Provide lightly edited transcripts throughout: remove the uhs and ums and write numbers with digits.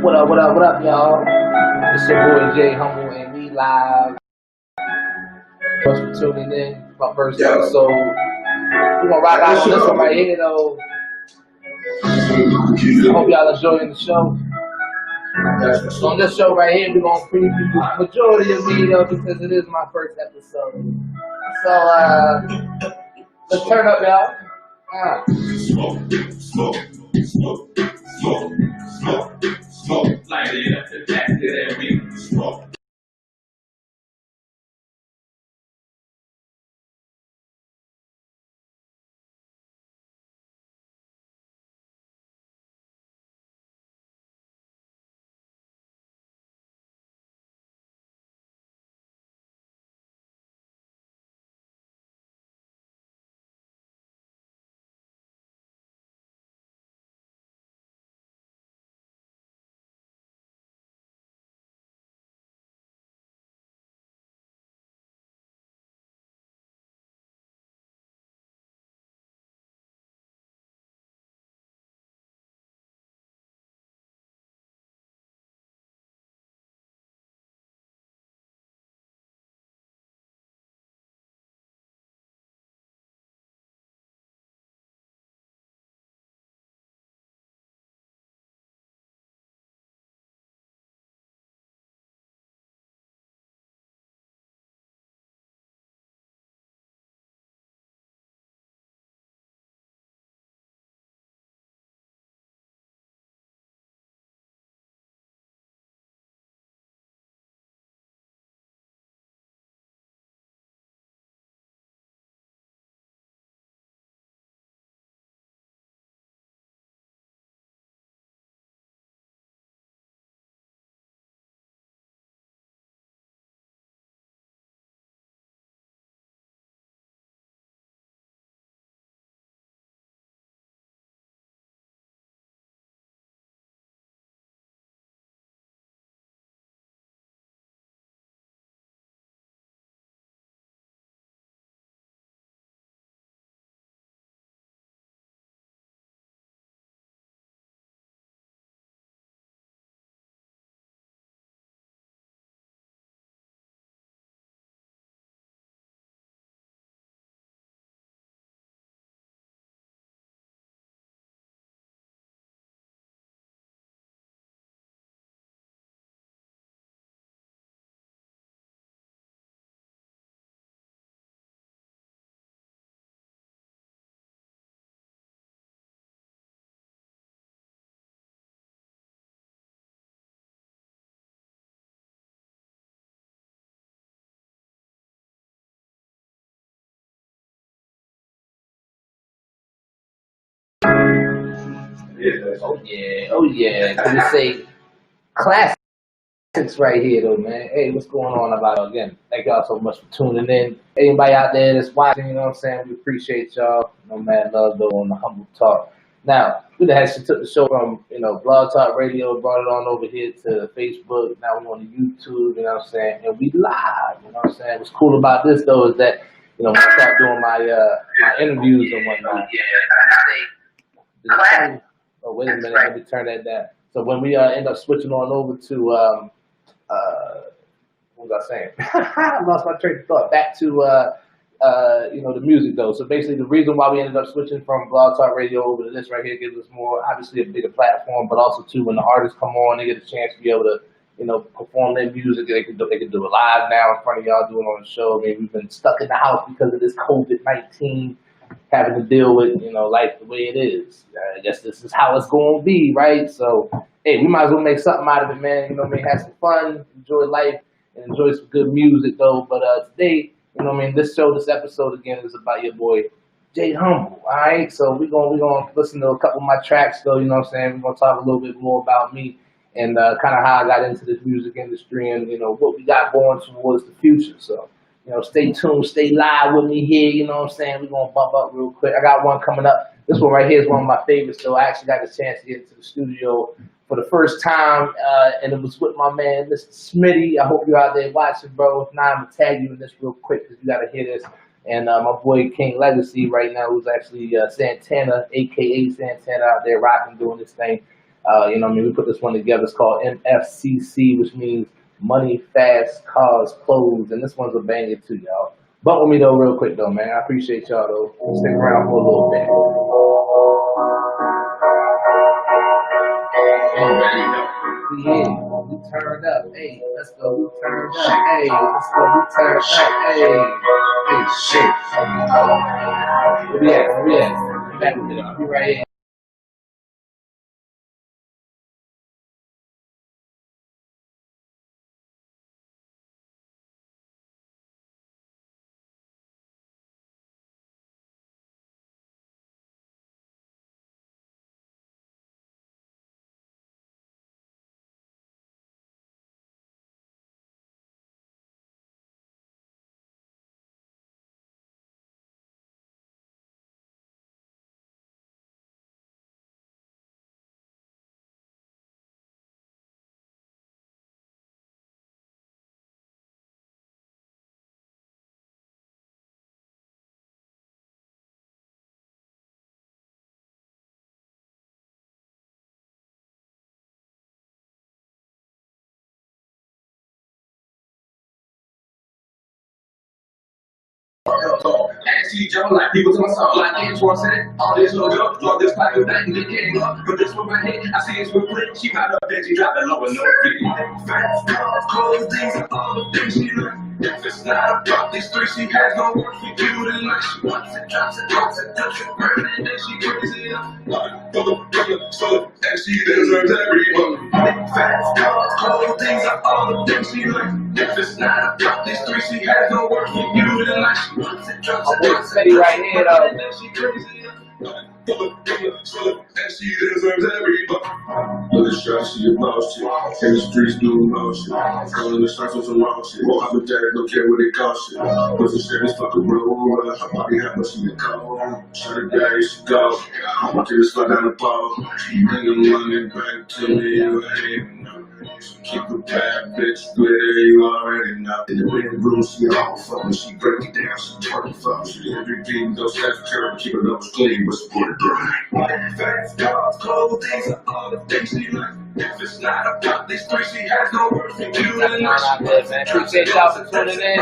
What up, y'all? It's your boy Jay Humble, and we live. Thanks for tuning in. My first episode. We're gonna rock out on this one right here, though. I hope y'all enjoying the show. So on this show right here, we're gonna preview the majority of me, though, because it is my first episode. So let's turn up, y'all. Smoke, light it up to that we smoke. Oh yeah. Can we say classics right here, though, man? Hey, what's going on about again? Thank y'all so much for tuning in. Anybody out there that's watching, you know what I'm saying? We appreciate y'all. No man love though on the Humble Talk. Now, we actually took the show from, Blog Talk Radio, brought it on over here to Facebook. Now we're on the YouTube, you know what I'm saying? And we live, you know what I'm saying? What's cool about this though is that, when I start doing my interviews and whatnot. Oh, wait a minute, let me turn that down. So when we end up switching on over to, what was I saying? I lost my train of thought. Back to, the music though. So basically the reason why we ended up switching from Blog Talk Radio over to this right here gives us more, obviously a bigger platform, but also too, when the artists come on, they get a chance to be able to, perform their music. They can do it live now in front of y'all doing on the show. I mean, we've been stuck in the house because of this COVID-19. Having to deal with, life the way it is. I guess this is how it's going to be, right? So, hey, we might as well make something out of it, man. Have some fun, enjoy life, and enjoy some good music, though. But today, this episode, again, is about your boy, Jay Humble, all right? So we're gonna listen to a couple of my tracks, though, you know what I'm saying? We're going to talk a little bit more about me and kind of how I got into this music industry and, what we got going towards the future. So, stay tuned, stay live with me here, you know what I'm saying? We're going to bump up real quick. I got one coming up. This one right here is one of my favorites, so I actually got a chance to get into the studio for the first time, and it was with my man, Mr. Smitty. I hope you're out there watching, bro. If not, I'm going to tag you in this real quick because you got to hear this. And my boy King Legacy right now, who's actually Santana, a.k.a. Santana, out there rocking, doing this thing. You know what I mean? We put this one together. It's called MFCC, which means Money, Fast, Cars, Clothes. And this one's a banger too, y'all. Bump with me though real quick though, man. I appreciate y'all though. Stick around for a little bit. Yeah, we turned up. Hey, let's go. We turned up. Hey, let's go. We turned up. Hey, shit. Where we at? Where we at? Come back with it. I'll be right here. Actually, Joe, like people to my song, like Antoine said, all this little girl, drop this pack of that and get getting up. But this one right here, I see it's with flick. She got up, then she dropped it low and no fee. Fast cars, cold things, and all the things she like. If it's not about these three, she has no work for you tonight. She wants it, drops it, drops it, touch it, burn it, then she brings it up. And she deserves every one. Fast cars, cold things, and all the things she like. If it's not about these three, she has no work for you tonight. She wants it, drops it, drops it, Right here, though. and then she brings it up. And she deserves every buck. Look at shot, she a boss shit. In the streets doing motion. Calling the shots on some wrong shit. Hop with that, don't care what it costs shit. But the shit is fucking roll. I probably have what she been called. Shut her down, she go. I'm watching this fly down the pole. Bring the money back to me, you ain't know. Keep a bad bitch glitter, you already know. In the bedroom, she all fucking, she break it down, she twerk it fuck. She every beat, those steps, turn, keep her nose clean, but support it dry. Fast cars, cold things, and all the things she like. If it's not about these three, she has no worth for you. That's not out there, man. Appreciate y'all for tuning in.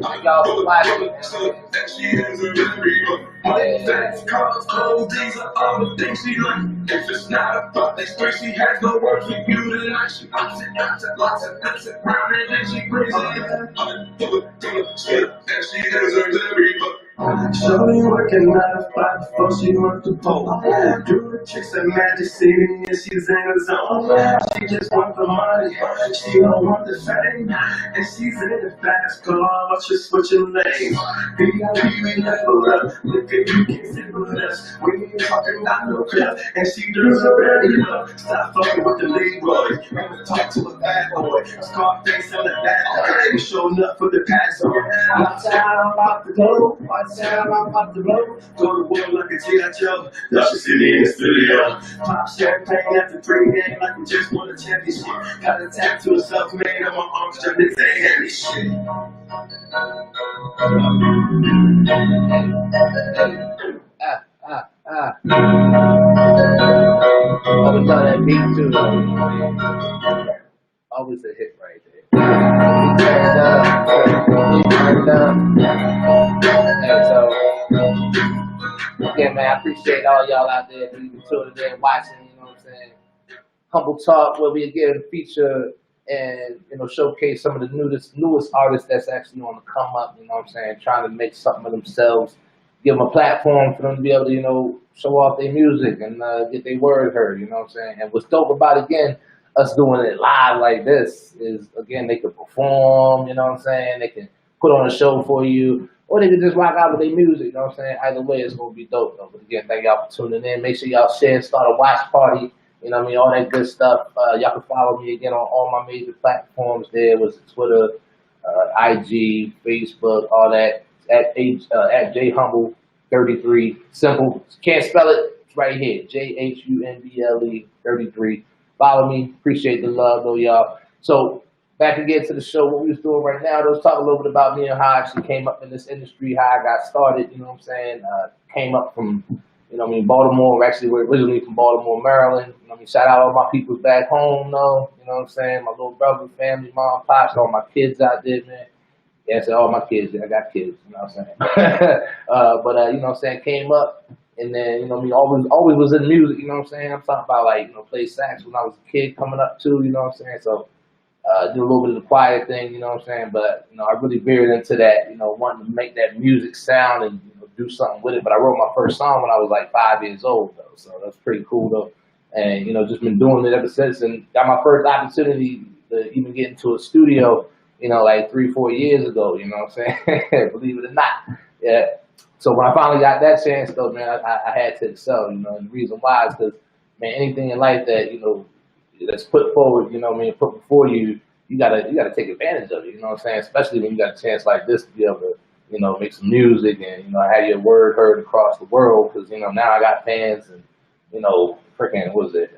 Thank y'all for watching. And she deserves every buck. Fast cars, cold things, and all the things she like. If it's not about these three, she has no worth for you tonight. She wants it, lots it, lots it, lots it, round it, and she brings it. And she deserves every buck. Shorty working 9 to 5 before she worked the pole. Doing tricks at Magic City and she's in the zone. She just want the money, she don't want the fame. And she's in the fast car, watch her switching lanes. VIP, we level up, look at you can sit with us. We ain't talking about no crap, and she deserves every love. Stop fucking with the Leroy, never talk to a bad boy. Scarface on the bad boy, we showing up for the past boy. Watch out, I'm about to go. Watch out, I'm about to blow. Go to war like a G.I. Joe. Y'all should see me in the studio. Pop champagne after pregame like we just won a championship. Got a tattoo of self-made on my arm, trying to say heavy shit. Always on that beat too. Always a hit right there. We turned up. And so, again, man, I appreciate all y'all out there who even tuning in, watching, you know what I'm saying? Humble Talk, where we again feature and, you know, showcase some of the newest artists that's actually on the come up, you know what I'm saying? Trying to make something of themselves, give them a platform for them to be able to, you know, show off their music and get their word heard, you know what I'm saying? And what's dope about, again, us doing it live like this is, again, they can perform, you know what I'm saying? They can put on a show for you, or they can just rock out with their music, you know what I'm saying? Either way, it's going to be dope, though. But again, thank y'all for tuning in. Make sure y'all share, start a watch party, you know what I mean? All that good stuff. Y'all can follow me again on all my major platforms there. Was Twitter, IG, Facebook, all that. At JHumble33. Simple. Can't spell it. It's right here. JHUMBLE 33. Follow me. Appreciate the love, though, y'all. So, back again to the show. What we was doing right now, let's talk a little bit about me and how I actually came up in this industry, how I got started, you know what I'm saying? Came up from You know what I mean? Baltimore, actually, we're originally from Baltimore, Maryland. You know what I mean? Shout out all my people back home, though. You know what I'm saying? My little brother, family, mom, pops, all my kids out there, man. Yeah, I said all my kids. I got kids, you know what I'm saying? But you know what I'm saying, came up and then, you know what I mean, always was in music, you know what I'm saying? I'm talking about like, you know, played sax when I was a kid coming up too, you know what I'm saying? So do a little bit of the choir thing, you know what I'm saying? But, you know, I really veered into that, you know, wanting to make that music sound and, you know, do something with it. But I wrote my first song when I was like 5 years old though, so that's pretty cool though. And, you know, just been doing it ever since and got my first opportunity to even get into a studio, you know, like 3-4 years ago, you know what I'm saying? Believe it or not. Yeah. So when I finally got that chance though, man, I had to excel, you know, and the reason why is because, man, anything in life that, you know, that's put forward, you know what I mean, put before you, you gotta take advantage of it, you know what I'm saying? Especially when you got a chance like this to be able to, you know, make some music and, you know, have your word heard across the world because, you know, now I got fans and, you know, freaking, what was it,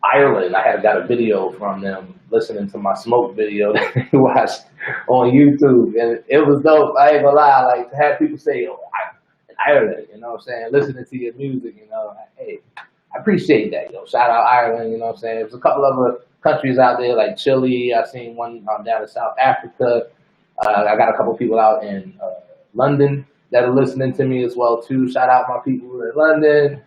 Ireland. I had got a video from them listening to my Smoke video that they watched on YouTube, and it was dope. I ain't gonna lie, like to have people say, "Oh, in Ireland," you know what I'm saying? Listening to your music, you know, like, hey, I appreciate that, yo. Shout out Ireland, you know what I'm saying? There's a couple other countries out there like Chile. I seen one down in South Africa. I got a couple people out in London that are listening to me as well too. Shout out my people in London.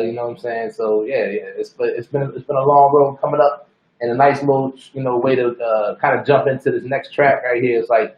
You know what I'm saying? So yeah, it's been a long road coming up, and a nice little way to kind of jump into this next track right here. It's like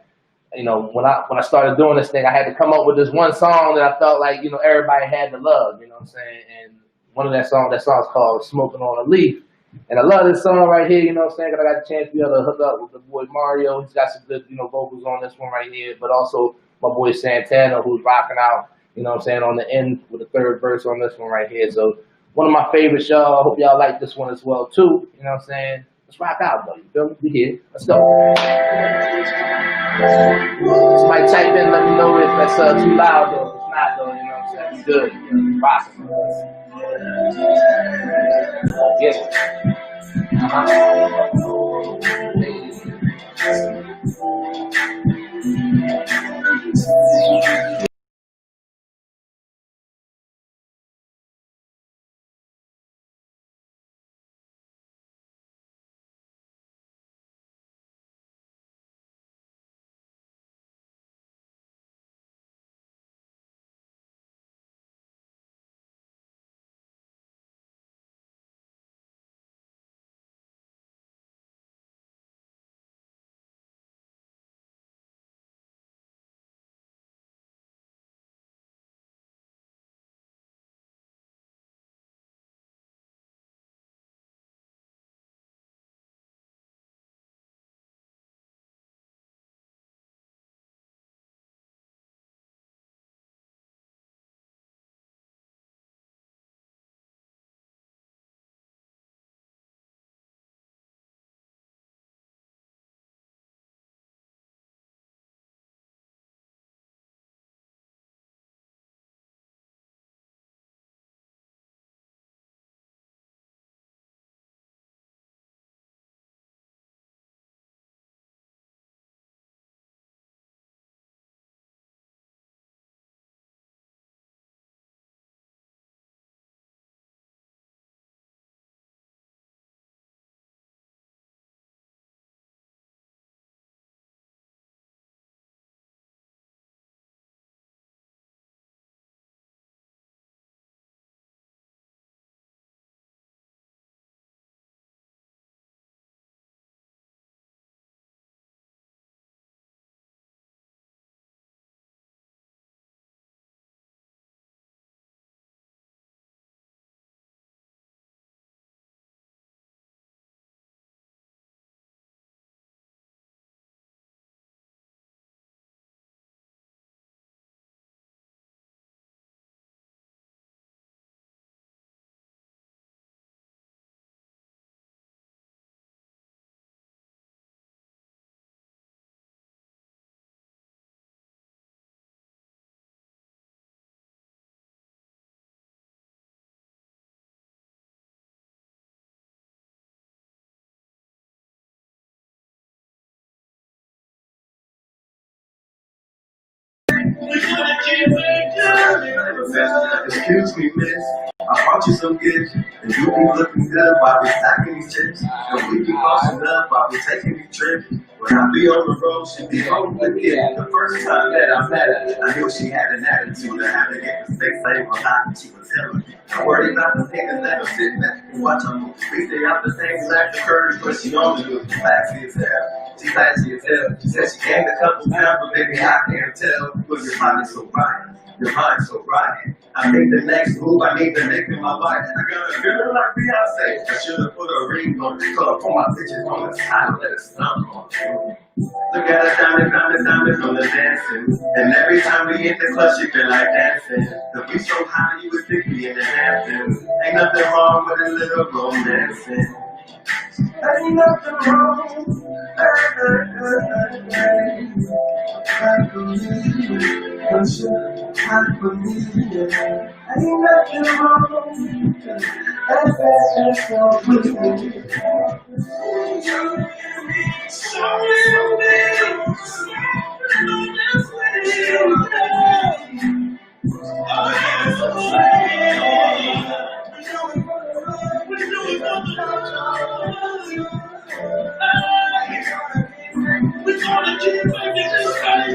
when I started doing this thing, I had to come up with this one song that I felt like everybody had to love. You know what I'm saying? And one of that song's called "Smoking on a Leaf." And I love this song right here, you know what I'm saying? Because I got a chance to be able to hook up with the boy Mario. He's got some good, vocals on this one right here. But also my boy Santana, who's rocking out, you know what I'm saying, on the end with the third verse on this one right here. So one of my favorites, y'all. I hope y'all like this one as well, too. You know what I'm saying? Let's rock out, though. You feel me? We here. Let's go. Somebody type in, let me know if that's too loud, though. If it's not, though, you know what I'm saying? We good. We rocking. Yeah. confess. Excuse me, miss, I brought you some gifts, and you be looking good while we stacking these chips. And we be bossing up while we taking these trips. When I be on the road, she be home with it. The first time that I met her, I knew she had an attitude. I had to get the face same or not, she was telling me. Don't worry about the niggas that'll sit back and watch her move. We stay out the same slack of courage, but she only looks classy as hell. She classy as hell. She said she gained a couple pounds, but baby, I can't tell. Because your mind is so right. Your mind's so right. I make the next move, I need the next in my life. I got a girl like Beyonce. I should've put a ring on it. Color for my bitches on the side, let it stump on it. Look at her diamond on the dancing. And every time we hit the club, she feel like dancing. The beat so high, you would think we in the Hamptons. Ain't nothing wrong with a little romancing. Ain't nothing wrong. I believe. I believe it. Ain't nothing wrong. That's so good. We're gonna keep making this right.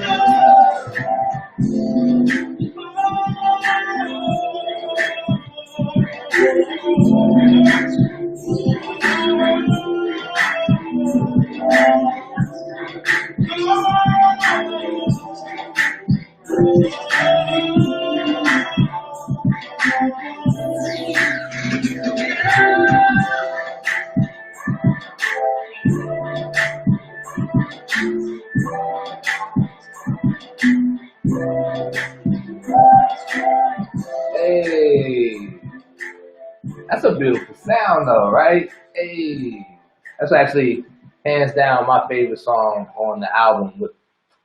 Hey, that's a beautiful sound though, right? Hey, that's actually hands down my favorite song on the album.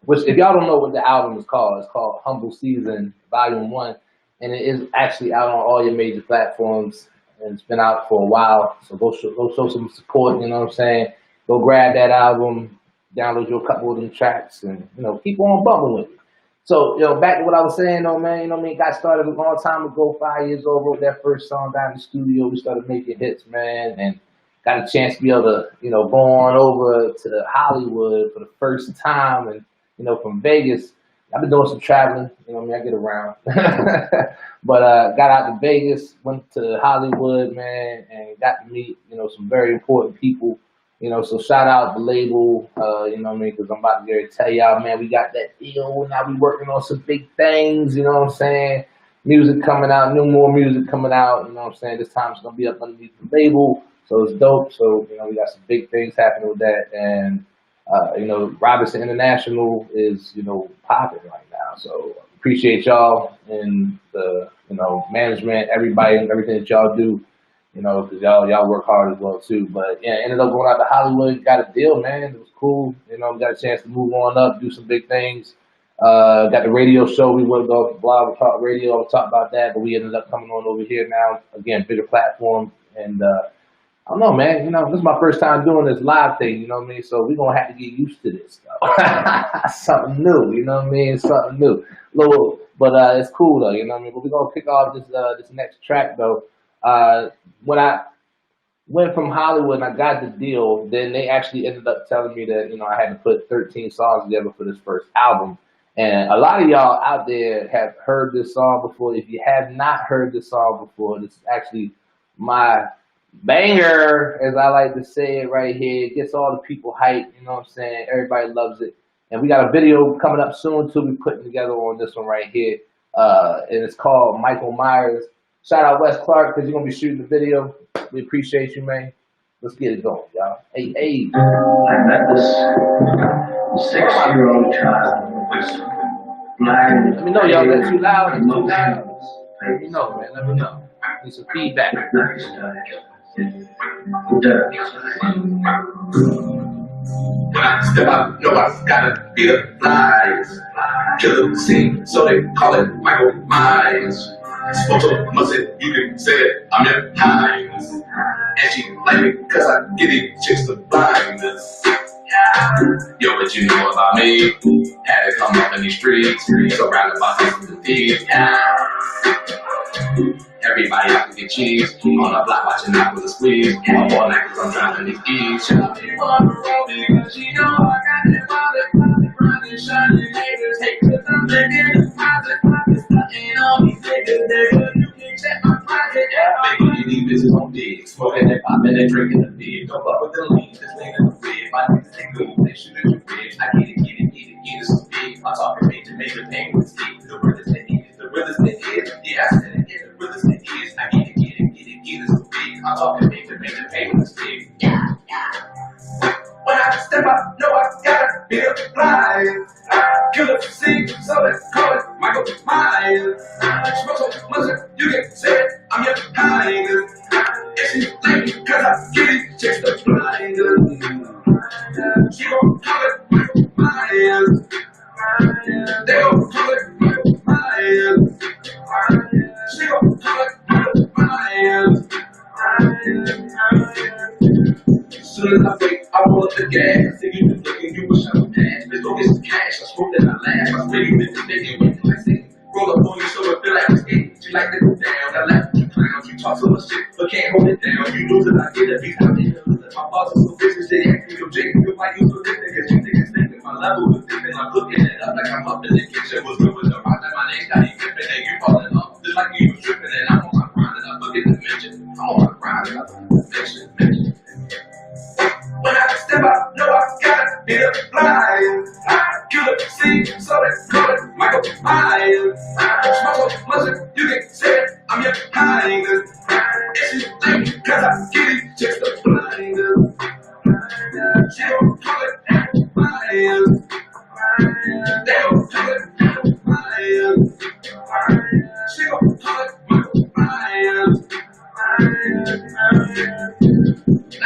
Which, if y'all don't know what the album is called, it's called Humble Season Volume 1. And it is actually out on all your major platforms. And it's been out for a while. So go show some support, you know what I'm saying? Go grab that album, download your couple of them tracks, and, you know, keep on bumping with it. So, you know, back to what I was saying though, man, you know what I mean? Got started a long time ago, 5 years old, wrote that first song down in the studio. We started making hits, man, and got a chance to be able to, you know, go on over to Hollywood for the first time. And, you know, from Vegas, I've been doing some traveling, you know what I mean? I get around. But got out to Vegas, went to Hollywood, man, and got to meet, you know, some very important people. You know, so shout out the label, you know what I mean, because I'm about to get ready to tell y'all, man, we got that deal. Now we working on some big things, you know what I'm saying? Music coming out, more music coming out, you know what I'm saying? This time it's going to be up underneath the label, so it's dope. So, you know, we got some big things happening with that. And, you know, Robinson International is, you know, popping right now. So appreciate y'all and the, you know, management, everybody and everything that y'all do. You know, because y'all work hard as well too. But yeah, ended up going out to Hollywood, got a deal, man. It was cool. You know, got a chance to move on up, do some big things. Got the radio show. We would go to Blog Talk Radio. I'll talk about that, but we ended up coming on over here now. Again, bigger platform. And I don't know, man. You know, this is my first time doing this live thing. You know what I mean? So we're gonna have to get used to this though. Something new. You know what I mean? Something new. Little, but it's cool though. You know what I mean? But we're gonna kick off this next track though. When I went from Hollywood and I got the deal, then they actually ended up telling me that, you know, I had to put 13 songs together for this first album. And a lot of y'all out there have heard this song before. If you have not heard this song before, this is actually my banger, as I like to say it right here. It gets all the people hyped, you know what I'm saying? Everybody loves it. And we got a video coming up soon too. We're putting together on this one right here. And it's called Michael Myers. Shout out Wes Clark, because you're going to be shooting the video. We appreciate you, man. Let's get it going, y'all. Hey, hey. I met this 6-year-old child. Let me know, y'all. That's too loud. It's too loud. Let me know, man. Let me know. Need some feedback. When I step out, know I gotta be the flies. Killer the scene, so they call it Michael Myers. Spoke to the muscle, you can say it, I'm your highness. And she like me cause I get these chicks to blindness. Yo, but you know about me. Had to come up in these streets, surrounded by some disease. Everybody out to get cheese. On the block watching out for the squeeze. I'm all night cause I'm driving these E's. She love me on the road because she know I got that wallet. Running, shining niggas. Hey, cause I'm making deposit. Stunting on these niggas, nigga. You can check my pocket. Baby, these bitches on big. Smoking and popping and drinking the big. Don't fuck with the lean. This nigga the rib. My niggas they good. They shoot at your ribs. I get it so big. I'm talking major pain with Steve. The realest that is. The realest that is. Yeah, I said it. Yeah, the realest that is. I get it so big. I'm talking major pain with Steve. Yeah. When I step up, know I gotta be a flyer. Killer C, so let's call it Michael Myers. Smoke so much that you can say it, I'm your highness. And she like me cause I get these chicks the blinders. She gon' call it Michael Myers. They gon' call it Michael Myers. She gon' call it Michael Myers. Soon as I wake, I roll up the gas. See you been looking, you wish I was dash. Bitch, go get some cash. I smoke and I laugh. I swear you bitches making me like sing. Roll up on you so it feel like it's game. She like to go down. I laugh at you clowns. You talk so much shit, but can't hold it down. You lose it, I get it. Beat out here. My boss is so vicious, they ask me, yo, Jake, feel like you so good, niggas. You niggas thinking my level was different. I'm looking it up like I'm up in the kitchen. Was good with the rock that my name got you flipping. And you falling off just like you was tripping. And I'm on my grind and I look at the mention. I'm on my grind and I look at the mention. When I step out, know I gotta be the flyer. Killer C, so let's call it Michael Myers. Smoke so much that you can say it, I'm your highness. And she like me cause I get these chicks the blinders. She gon' call it Michael Myers. They gon' call it Michael Myers. She gon' call it Michael Myers.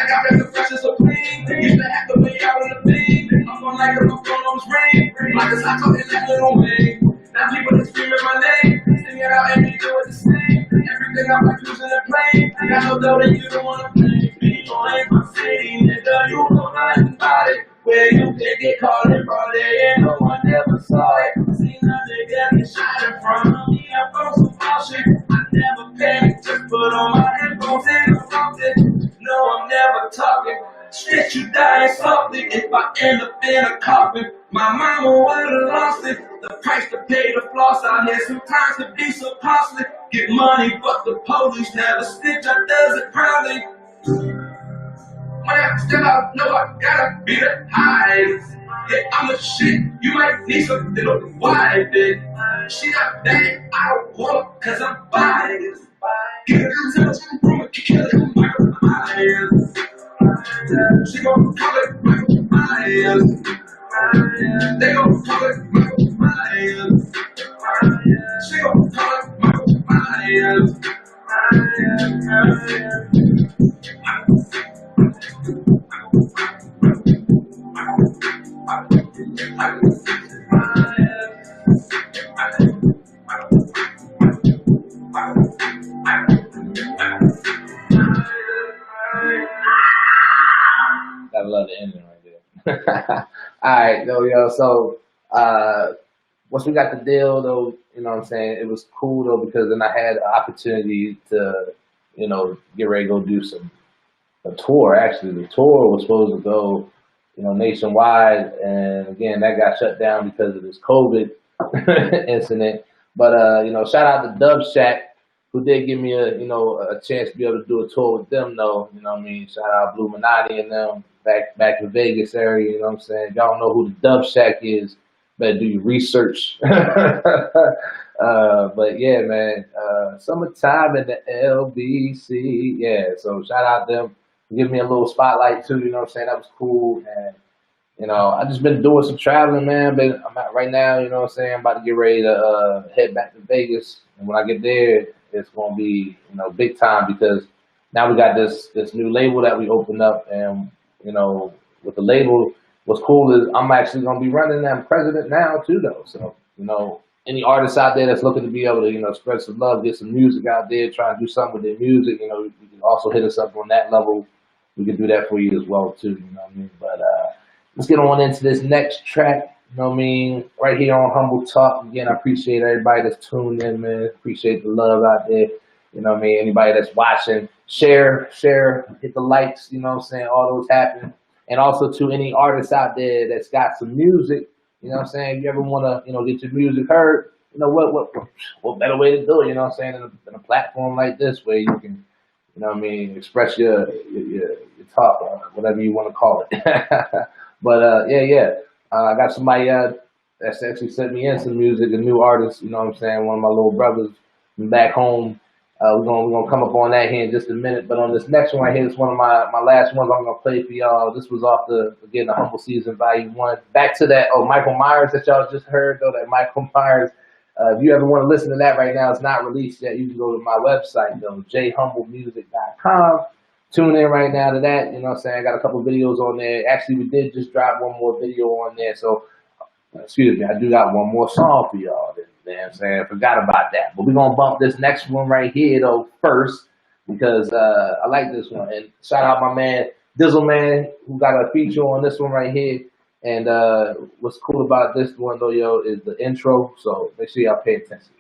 I got better freshness of pain. Used to have to lay out on the thing. I'm on like a phone on his ring. Like a sock talking that little man. Now people are screaming my name. Sing it out and me do it the same. Everything I'm like losing a plane. I got no doubt that you don't wanna play. Me on my city, nigga. You know nothing about it. Where you think it called it Friday and no one ever saw it. Seen a nigga get shot in front of me. I'm on some bullshit. I never panic. Just put on my headphones and I'm something. No, I'm never talking. Shit, you dying softly if I end up in a coffin. My mama would've lost it. The price to pay to floss out here sometimes to be so costly. Get money, but the police never snitch. I does it proudly. When I step out, know I gotta be the highest. Yeah, I'm a shit. You might need something to why it. She not bad, I don't want her, cause I'm biased. Get her to from a killer, Michael Myers. She gon' call it Michael Myers. They gon' call it Michael Myers. She gon' call it Michael Myers. Gotta love the ending right there. Alright, yo, so once we got the deal though, you know what I'm saying, it was cool though because then I had an opportunity to, you know, get ready to go do a tour. Actually, the tour was supposed to go, you know, nationwide, and again that got shut down because of this COVID incident. But you know, shout out to Dub Shack, who did give me a chance to be able to do a tour with them though. You know what I mean? Shout out Blue Minati and them back in Vegas area, you know what I'm saying? If y'all don't know who the Dub Shack is, better do your research. But yeah, man, summertime in the LBC. Yeah, so shout out them. Give me a little spotlight too, you know what I'm saying? That was cool. And you know, I just been doing some traveling, man. But I'm out right now, you know what I'm saying? I'm about to get ready to head back to Vegas. And when I get there, it's gonna be, you know, big time because now we got this new label that we opened up, and you know, with the label, what's cool is I'm actually gonna be running that president now too, though. So you know, any artists out there that's looking to be able to, you know, spread some love, get some music out there, try and do something with their music, you know, you can also hit us up on that level. We can do that for you as well too, you know what I mean? But let's get on into this next track. You know what I mean? Right here on Humble Talk. Again, I appreciate everybody that's tuned in, man. Appreciate the love out there. You know what I mean? Anybody that's watching, share, hit the likes, you know what I'm saying? All those happen. And also to any artists out there that's got some music, you know what I'm saying? If you ever want to, you know, get your music heard, you know, what better way to do it, you know what I'm saying, in a platform like this where you can, you know what I mean, express your talk, or whatever you want to call it. But yeah. I got somebody that's actually sent me in some music, a new artist, you know what I'm saying, one of my little brothers from back home. We're gonna come up on that here in just a minute. But on this next one right here, it's one of my last ones I'm gonna play for y'all. This was off the Humble Season Volume 1. Back to that Michael Myers that y'all just heard though, that Michael Myers. If you ever want to listen to that right now, it's not released yet. You can go to my website though, jhumblemusic.com. Tune in right now to that. You know what I'm saying? I got a couple videos on there. Actually, we did just drop one more video on there. So, excuse me, I do got one more song for y'all. You know what I'm saying? I forgot about that. But we're going to bump this next one right here, though, first. Because I like this one. And shout out my man, Dizzle Man, who got a feature on this one right here. And what's cool about this one, though, yo, is the intro. So, make sure y'all pay attention.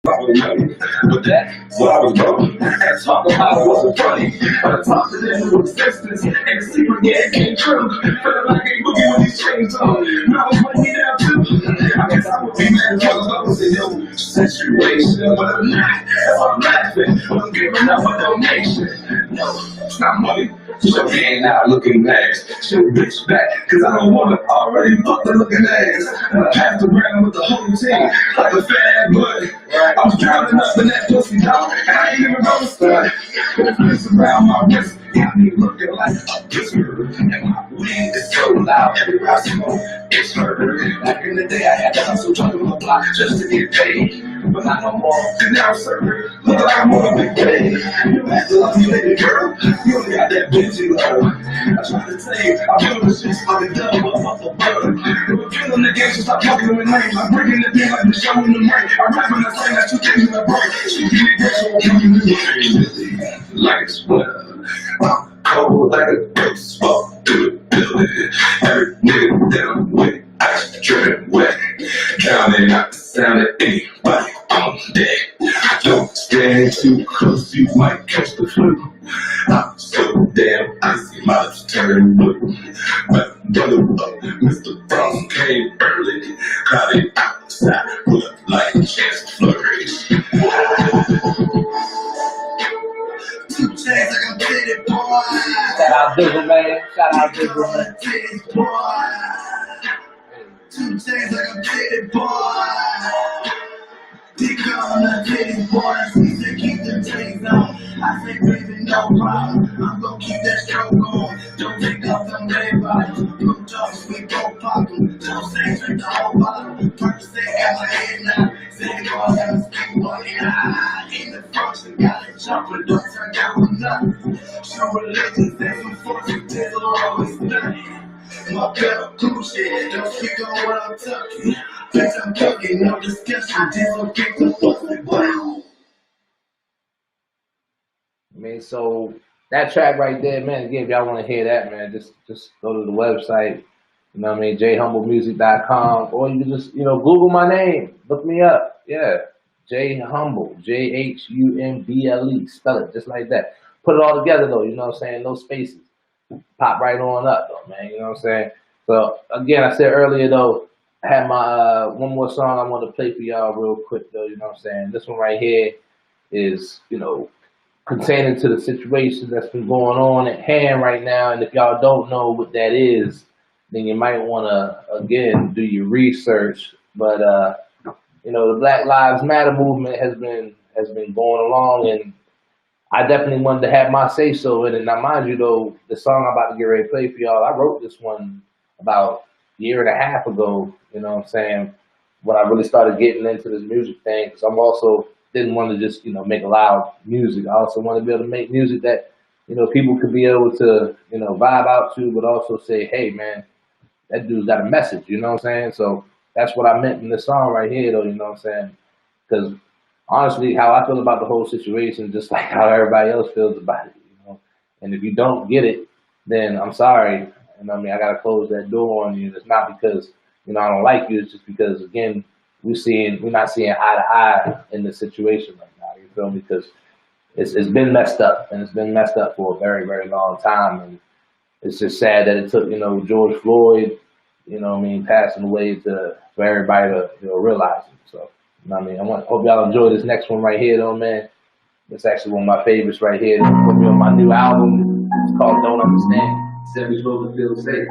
But that's what I was going. And talk about it wasn't funny. But I talked to them with existence. And the secret, yeah, it came true. Feeling like a boogie with these chains on. Now I'm putting me down too. I guess I would be mad because I was in your situation. But I'm not. If I'm laughing, I'm giving up a donation. No, it's not money. So he ain't out looking ass. She'll bitch back, cause I don't wanna already book the looking ass. And I passed around with the whole team like a fat buddy. I was drowning up in that pussy dog, and I ain't even gonna start. The fist around my wrist got me looking like a whisper. And my weed is so loud, everywhere I smoke, it's heard. Back in the day, I had to hustle, jumping the block just to get paid. But not no more, cause now, sir, look like I'm on a big day. You had to love me, baby girl. You only got that bitchy love. I try to tell you, I feel the shit's like a dove, but fuck the bird. We're killing the game, so stop talking with names. I'm breaking the thing like the show in the rain. I'm rapping the same, that's two things in the break. She give me that, so I'm coming in the rain. Like a sweater. I'm cold like a ghost, walk through the building. Every nigga down with ice, dripping wet. Counting out the sound of anybody on deck. Don't stand too close, you might catch the flu. I'm so damn icy, my lips turn blue. But brother, Mr. Brown came early, crowded outside, pull up like a chance to flourish. 2 chains like a bitty boy. Shout out Dizzle Man. Shout out Dizzle Man. Titty boy. 2 chains like a bitty boy. Dick on the titty boy. She said keep them chains on. I say baby no problem. I'm gon' keep that stroke on. Don't take off them red bottoms. Blue dogs we go pop them. Don't say drink the whole bottle. First say got my head now. Say go out and speak money. In the function. chopper, don't I got with nothing. True religions and some forces, there's always nothing. My girl, cool shit, don't speak on what I'm talking. Bitch, I'm talking, no discussion, dislocate the fucking wow. I mean, so that track right there, man. Again, if y'all want to hear that, man, just go to the website. You know what I mean? jhumblemusic.com, or you can just Google my name, look me up. Yeah, J Humble, JHUMBLE. Spell it just like that. Put it all together though. You know what I'm saying? No spaces. Pop right on up though, man. You know what I'm saying? So again, I said earlier though, I had my one more song I want to play for y'all real quick though. You know what I'm saying? This one right here is pertaining to the situation that's been going on at hand right now. And if y'all don't know what that is, then you might want to again do your research. But the Black Lives Matter movement has been going along, and I definitely wanted to have my say so in it. Now, mind you, though, the song I'm about to get ready to play for y'all, I wrote this one about a year and a half ago. You know what I'm saying? When I really started getting into this music thing, because I'm also didn't want to just make loud music. I also want to be able to make music that people could be able to vibe out to, but also say, hey man, that dude's got a message. You know what I'm saying? So that's what I meant in this song right here, though. You know what I'm saying? Because honestly, how I feel about the whole situation, just like how everybody else feels about it. And if you don't get it, then I'm sorry. I gotta close that door on you. And it's not because I don't like you. It's just because again, we're not seeing eye to eye in this situation right now. You feel me? Because it's been messed up, and it's been messed up for a very very long time. And it's just sad that it took George Floyd, passing away for everybody to realize it. So. I hope y'all enjoy this next one right here, though, man. It's actually one of my favorites right here. It's gonna be on my new album. It's called Don't Understand. Said supposed to feel safe.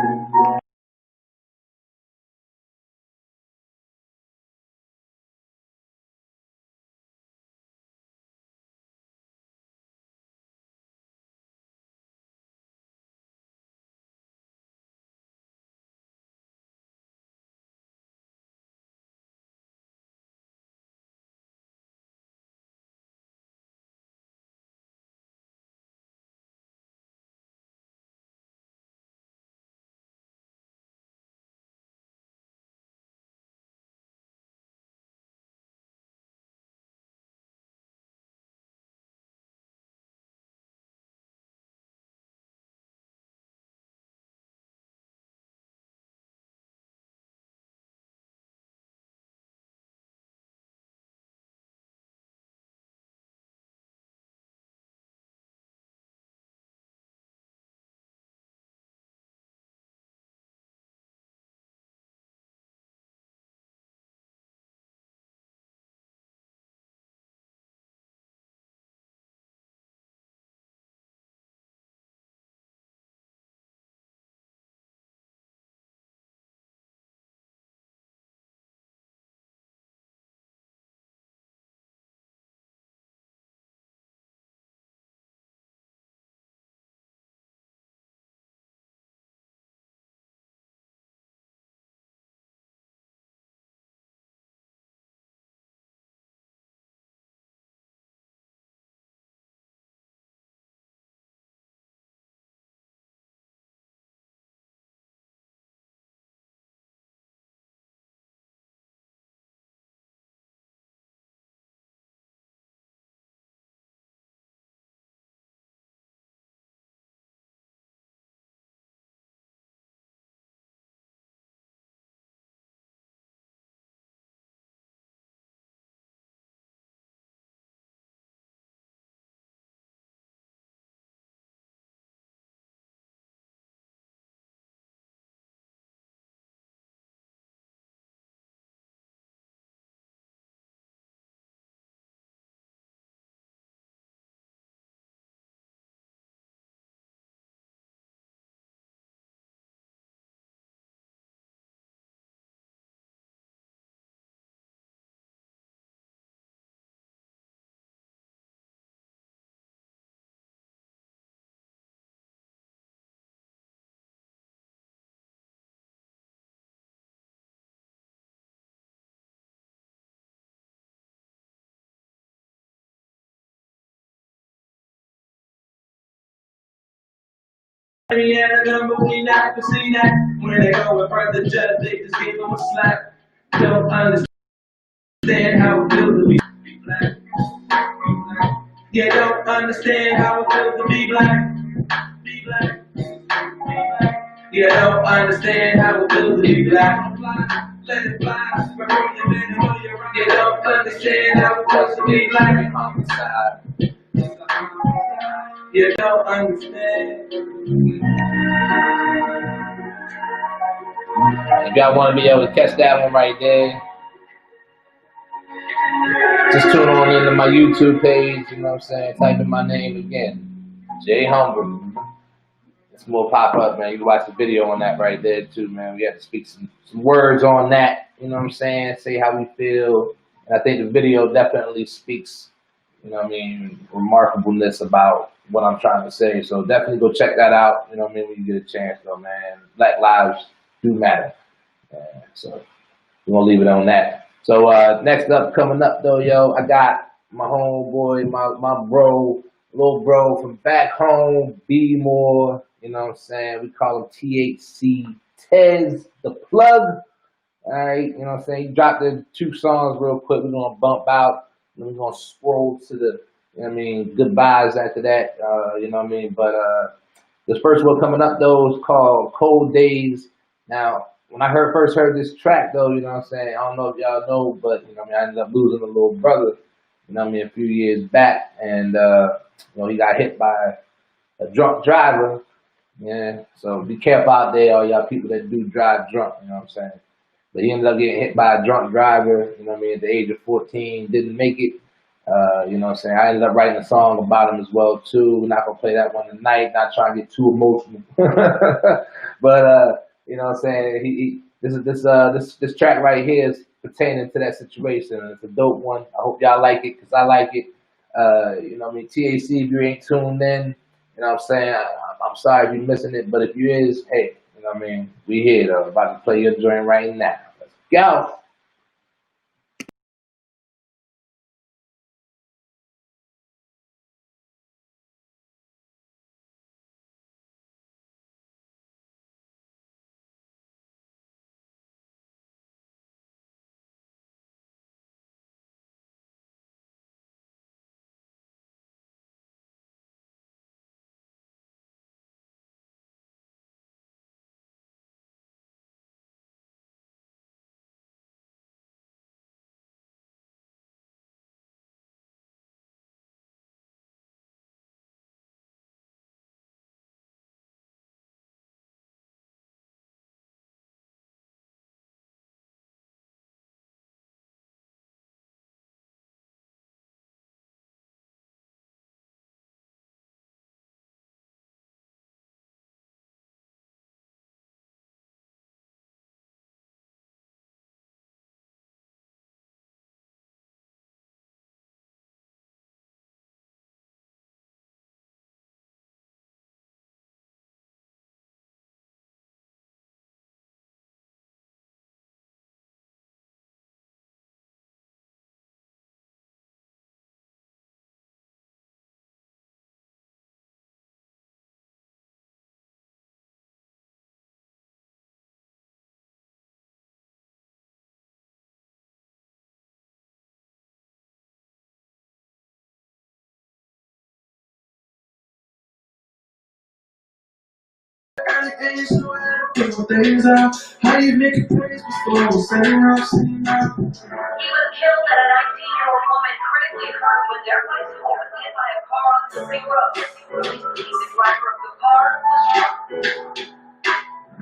Me and the number we not to see that. When they go in front of the judge, they just give them a slap. Don't understand how it feels to be black. Yeah, don't understand how it feels to be black. Be black. Yeah, don't understand how it feels to be black. Let it fly. Yeah, don't understand how it feels to be black. You don't understand. If y'all want to be able to catch that one right there, just tune on into my YouTube page, you know what I'm saying? Type in my name again, Jay Humble. It's more pop up, man. You can watch the video on that right there too, man. We have to speak some words on that, you know what I'm saying? Say how we feel. And I think the video definitely speaks, you know what I mean, remarkableness about what I'm trying to say. So definitely go check that out, you know what I mean, when you get a chance though, man. Black lives do matter. So we're gonna leave it on that. So next up, coming up though, yo, I got my homeboy, my bro, little bro from back home, B More, you know what I'm saying? We call him THC Tez the Plug. Alright, you know what I'm saying? He dropped the 2 songs real quick. We're gonna bump out, and we're gonna scroll to the, you know what I mean, goodbyes after that, you know what I mean? But this first one coming up though is called Cold Days. Now, when I first heard this track though, you know what I'm saying, I don't know if y'all know, but you know what I mean, I ended up losing a little brother, you know what I mean, a few years back, and you know, he got hit by a drunk driver. Yeah, so be careful out there, all y'all people that do drive drunk, you know what I'm saying. But he ended up getting hit by a drunk driver, you know what I mean, at the age of 14, didn't make it. You know what I'm saying? I ended up writing a song about him as well too. We're not gonna play that one tonight, not trying to get too emotional. But you know what I'm saying, this track right here is pertaining to that situation. It's a dope one. I hope y'all like it, because I like it. You know what I mean, TAC, if you ain't tuned in, you know what I'm saying, I'm sorry if you're missing it, but if you is, hey, you know what I mean, we here though, about to play your joint right now. Let's go. People things out. How you make it praise before we say enough, say enough. He was killed at a 19-year-old woman critically hurt when their bicycle was hit by a car on the same road. The driver of the car was shot.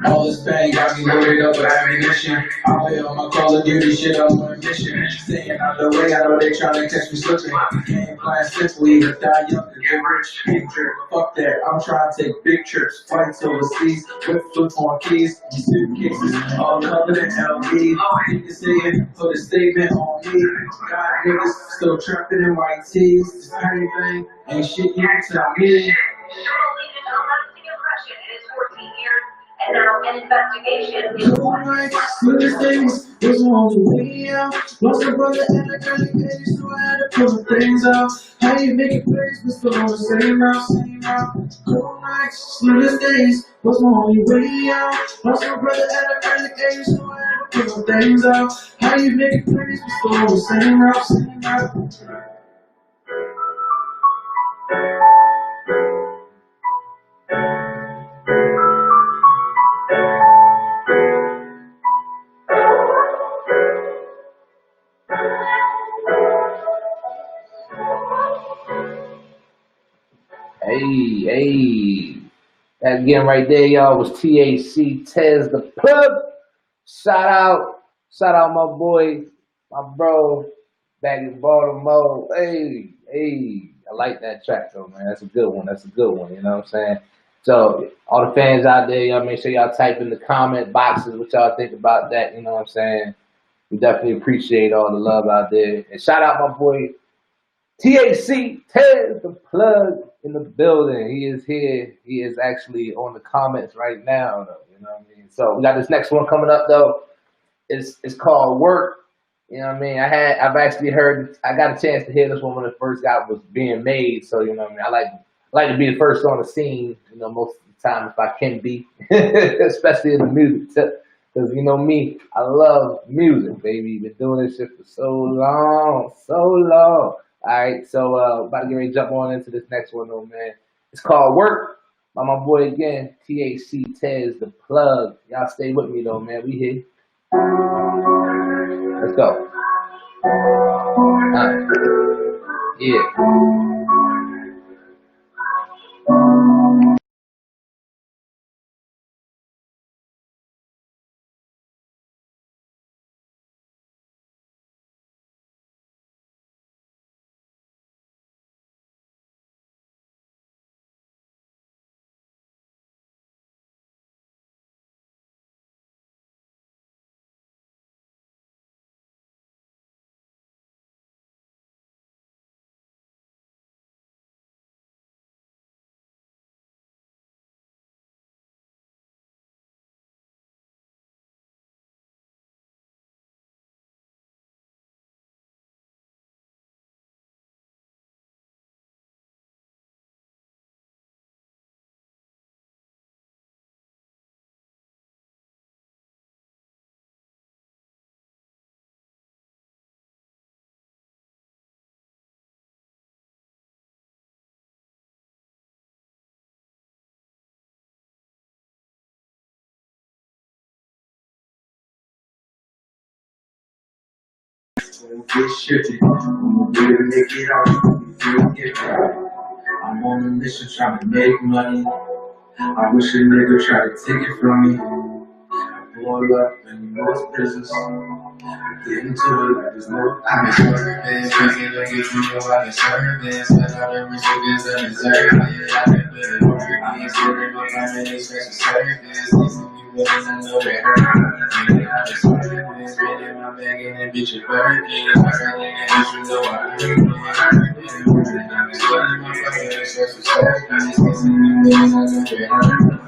All this pain got me loaded up with ammunition. I'll play on my Call of Duty shit, I'm on a mission. Staying out the way, I know they tryna catch me slipping. Game plan simple, either die young or get rich. Picture, fuck that, I'm trying to take big trips. Flights overseas, with flip on keys, suitcases, all covered in LV. You can say it, put a statement on me. God niggas still trapping in white tees. This pain thing ain't shit you can tell me. Cheryl leaving a lasting impression in his 14 years. And now an investigation is Like, sweetest things was on the way out. Lost a brother and a girl, so I had to pull things out. How you making plays, but still on the same route? Cold nights, sleepless days, what's more on your way out? Lost your brother at an early age, so I had to figure things out. How you making plays, but still on the same route? Hey, that again right there, y'all, was THC Tez the Plug. Shout out my boy, my bro, back in Baltimore. Hey, I like that track though, man. That's a good one. You know what I'm saying? So, all the fans out there, y'all make sure y'all type in the comment boxes what y'all think about that. You know what I'm saying? We definitely appreciate all the love out there. And shout out my boy, THC Tez the Plug in the building. He is here. He is actually on the comments right now, though. You know what I mean? So we got this next one coming up though. It's called Work. You know what I mean? I've actually heard, I got a chance to hear this one when it first was being made. So you know what I mean? I like to be the first on the scene, you know, most of the time if I can be, especially in the music. Because you know me, I love music, baby. Been doing this shit for so long. All right, so about to get ready to jump on into this next one, though, man. It's called Work by my boy again, THC Tez the Plug. Y'all stay with me, though, man. We here. Let's go. Yeah. Get shifty, I'm gonna make it out. I'm on a mission trying to make money. I wish a nigga tried to take it from me. Pull up and you know it's business. Get into it like there's no. I've been serving, drinking like if you know I've been serving. Spend all the rich niggas I deserve. Yeah, I've been putting work. I ain't scared of my many special service. These of you willing, I know they hurt. I've been swerving, spending my bag and that bitch is working. Everything that bitch you know I heard. I've been swerving, my fucking special service. These of you willing, I know they hurt.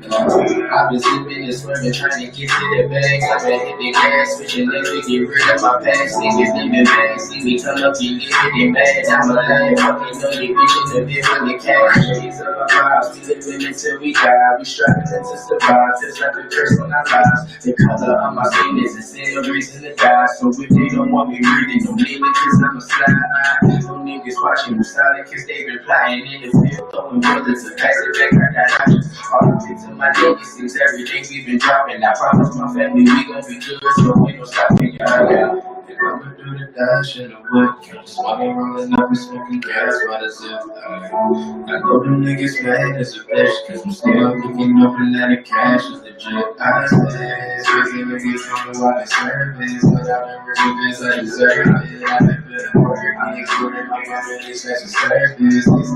I've been sleeping and swimming, trying to get to the bag. I've been hitting gas, switching legs to get rid of my past. Niggas leaving back, see me come up, you getting mad. I'm a lion, fucking know you bitches to live in the cash. These are my vibes, we living until we die. We striving to survive, just like a curse on our lives. The color of my skin is a sin, no reason to die. So if they don't want me breathing, don't need me, cause I'm a slide. No niggas watching, we silent, cause they been plotting in the field, throwing bullets to pass it back, I got options. All the tips in my niggas, since everything we've been dropping. I promise my family we gon' be good, so we gon' stop it, y'all. I'ma do the dash in the wood, just walking rolling up and smoking gas by the zip. I know them niggas mad as a bitch, cause I'm still looking up and that the cash is legit. I say, crazy niggas tell me why they service, but I've been really busy, I deserve it. I've been putting work, I ain't screwing my family, special service. These niggas,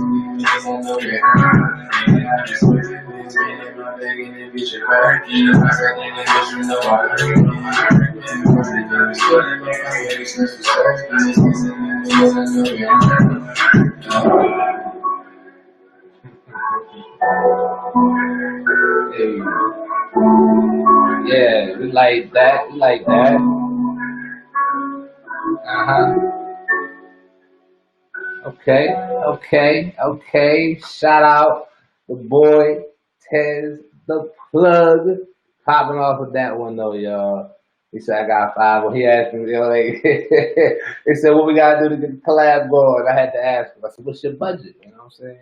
I know they hurt. I just swerving, spinning my bag and that bitch is working. Everything that bitch you know I heard. I'm swerving my family, special service. These niggas, I know they hurt. Hey. Yeah, we like that. Okay. Shout out the boy Tez the plug. Popping off with that one though, y'all. He said I got 5. Well, he asked me, like, he said, what we gotta do to get the collab going? I had to ask him. I said, what's your budget? You know what I'm saying?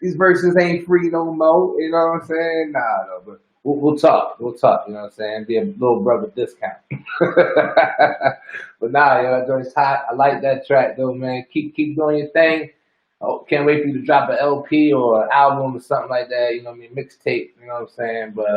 These verses ain't free no more. You know what I'm saying? Nah, no, but we'll talk. We'll talk. You know what I'm saying? Be a little brother discount. But nah, yo, that joint's hot. I like that track though, man. Keep doing your thing. Oh, can't wait for you to drop an LP or an album or something like that. You know what I mean? Mixtape. You know what I'm saying? But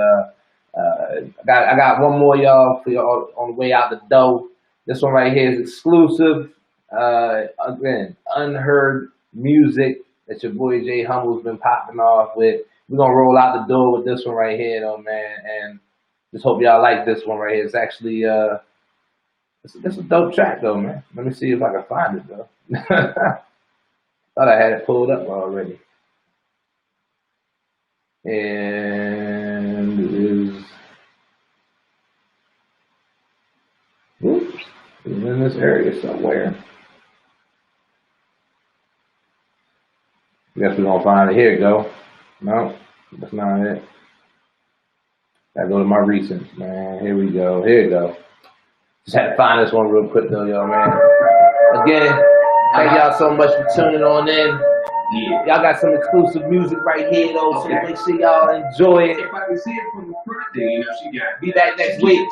I got one more, y'all, for y'all on the way out the door. This one right here is exclusive. Again, unheard music that your boy Jay Humble's been popping off with. We're gonna roll out the door with this one right here, though, man. And just hope y'all like this one right here. It's actually it's a dope track, though, man. Let me see if I can find it, though. Thought I had it pulled up already. And it is, oops, it's in this area somewhere. Guess we're gonna find it. Here it go. No, that's not it. Gotta go to my recents, man. Here we go. Here we go. Just had to find this one real quick though, y'all, man. Again, thank y'all so much for tuning on in. Yeah. Y'all got some exclusive music right here though, so make sure y'all enjoy it. If I can see it from the front, then you know she got. Be back next week.